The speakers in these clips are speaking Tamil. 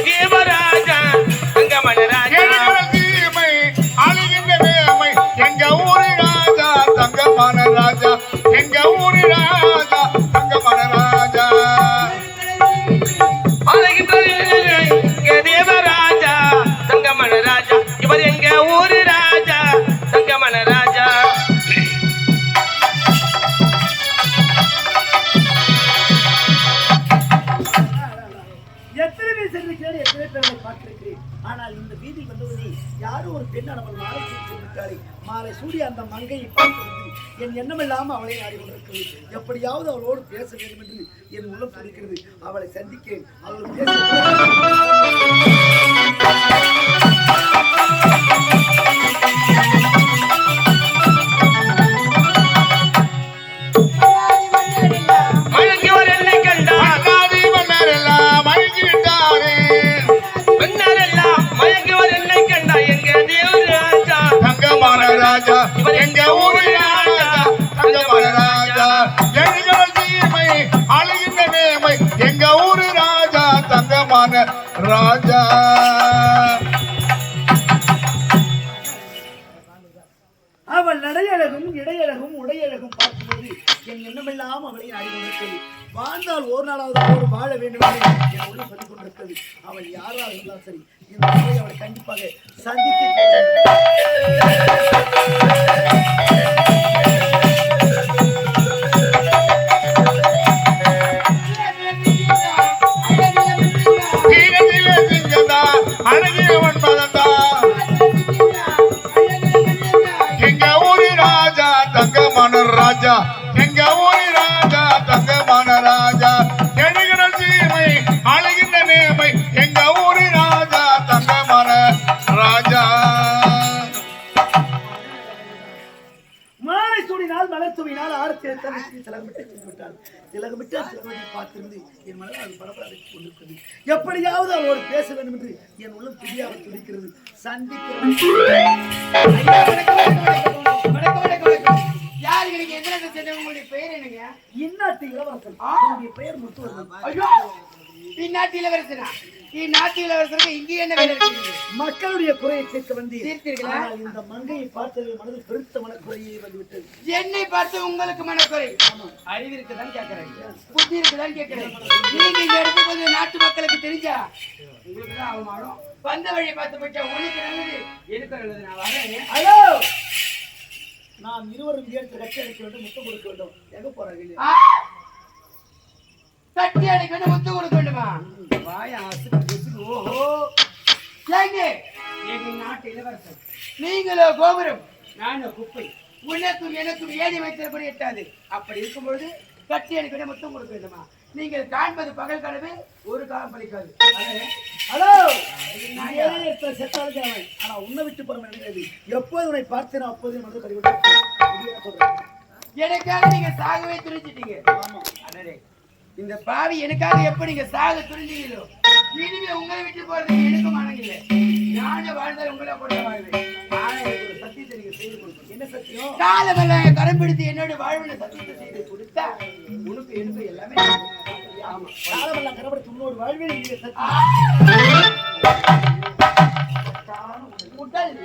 தேவராஜா தங்கமன ராஜா தீமை அழுகின்ற நேர்மை எங்க ஊரு ராஜா தங்கமான ராஜா எங்க ஊரு ராஜா தங்கமான ராஜா அழகின்ற தேவராஜா தங்கமன ராஜா இவர் எங்க ஊரு ராஜா தங்கமன ராஜா ஆனால் இந்த வீதி வந்தவனே யாரும் ஒரு பெண் அவள் மாலை சூடி மாலை சூடி அந்த மங்கையை பார்க்கிறது என் எண்ணமில்லாமல் அவளை நாடி கொண்டிருக்கிறது. எப்படியாவது அவளோடு பேச வேண்டும் என்று என் உள்ளம் துடிக்கிறது. அவளை சந்திக்க அவள் பேச ராஜா எங்க ஊரு ராஜா தங்கமான ராஜா எங்கள் தீமை அழுகின்ற நேர்மை எங்க ஊரு ராஜா தங்கமான ராஜா அவள் நடையழகும் இடையழகும் உடையழகும் பார்க்கும்போது என் எண்ணமெல்லாம் அவளை நாடி கொண்டிருக்கிறது. வாழ்ந்தால் ஒரு நாளாவது அவள் வாழ வேண்டும் என்று என் உள்ள சொல்லிக் கொண்டிருக்கிறது. அவள் யாராக இருந்தாலும் சரி இந்த முறை அவளை கண்டிப்பாக சந்தித்து அழகியவன் பதந்தா எங்க ஊரு ராஜா தங்கமான ராஜா எங்க ஊரு ராஜா தங்கமான ராஜா எழுகிற தீமை அழகின்ற நேர்மை எங்க ஊரு ராஜா தங்கமான ராஜா மாலை சூடினால் மலை தூவினால் ஆரத்தி சிலகமிட்டு சென்று விட்டாள். சிலகமிட்டு சிலகத்தை பார்த்திருந்து என் மனதில் அது பரபர வைத்துக் கொண்டிருக்கிறது. எப்படியாவது அவளோடு பேச வேண்டும் என்று என் உள்ளம் துடியாக துடிக்கிறது. சந்திக்கிறேன். இந்நாட்டு இளவரசன் பெயர் முத்துவர்மன். இந்நாட்டு இளவரசனா? இந்நாட்டு இளவரசனுக்கு இங்கே என்ன வேலை இருக்கு? மக்களுடைய குறையை கேட்க வந்து தீர்த்தீர்களா? இந்த மங்கையை பார்த்தது மனதில் பெருத்த மனக்குறையை வந்துவிட்டது. என்னை பார்த்து உங்களுக்கு மனக்குறை? அறிவு இருக்குதான் கேட்கிறேன், புத்தி இருக்குதான் கேட்கிறேன். நீங்க இந்த இடத்துக்கு வந்து நாட்டு மக்களுக்கு தெரிஞ்சா உங்களுக்கு தான் அவமானம். வந்த வழியை பார்த்து போயிட்டா உனக்கு நல்லது எனக்கு நல்லது. நான் வரேன். ஹலோ, நாம் இருவரும் சேர்த்து கட்டி அடிக்க வேண்டும், முத்தம் கொடுக்க வேண்டும். எங்க போறாங்க? கட்டி அடிக்க வேண்டும், முத்தம் கொடுக்க வேண்டுமா? வாயா ஓஹோ, ஏங்க எங்க நாட்டு இளவரசன், நீங்களோ கோபுரம், நானோ குப்பை. உனக்கும் எனக்கும் ஏணி வைத்திருப்பது எட்டாது. அப்படி இருக்கும்பொழுது கட்டி அடிக்க வேண்டும், முத்தம் கொடுக்க வேண்டுமா? நீங்கள் காண்பது பகல் கனவு, ஒரு காலம் பலிக்காது. ஹலோ, செத்தாலும் ஆனா உன்னை விட்டு போற கிடையாது. எப்போது உன்னை பார்த்தேனோ அப்போது மனது கடிவிட்டு எனக்காக நீங்க சாகவே துணிச்சிட்டீங்க. இந்த பாவி எனக்காக எப்ப நீங்க சாக துணிஞ்சீங்களோ, இனிமே உங்களை விட்டு போறது எனக்கு மனம் இல்லை. நானே வாழ்ந்தால் உங்களை போட்ட வாழ்வேன். ஆனா எனக்கு ஒரு சத்தியத்தை நீங்க செய்து கொடுக்கணும். என்ன சத்தியம்? காலமெல்லாம் கரம் பிடித்து என்னோட வாழ்வில் சத்தியத்தை செய்து கொடுத்தா உனக்கு எனக்கு எல்லாமே. ஆமா, காலமெல்லாம் கரப்படுத்தி உன்னோடு வாழ்வில் நீங்க சத்தியம். உடல்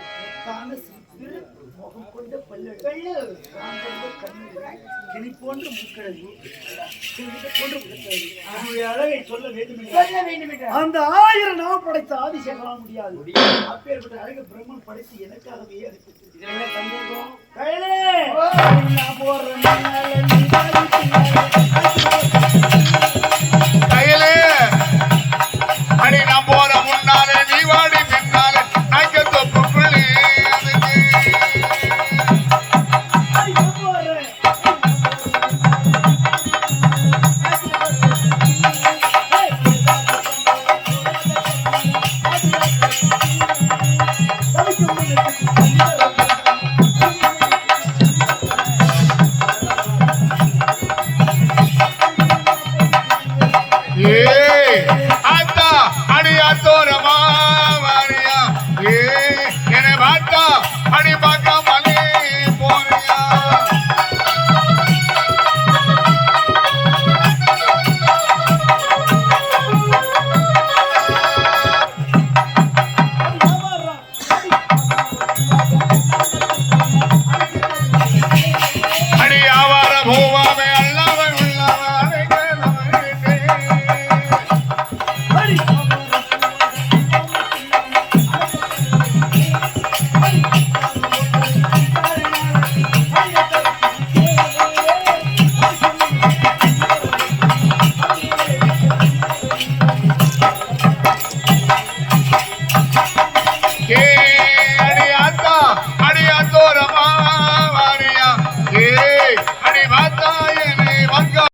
முகம் கொண்ட பல்லு கிளி போன்ற முக்கடல் போன்ற அழகை சொல்ல வேண்டும். அந்த 1000 நாம் படைத்த ஆதிசேகரால் முடியாது. அப்பேற்பட்ட அழகு பிரம்மன் படைத்து எனக்காகவே சந்தேகம்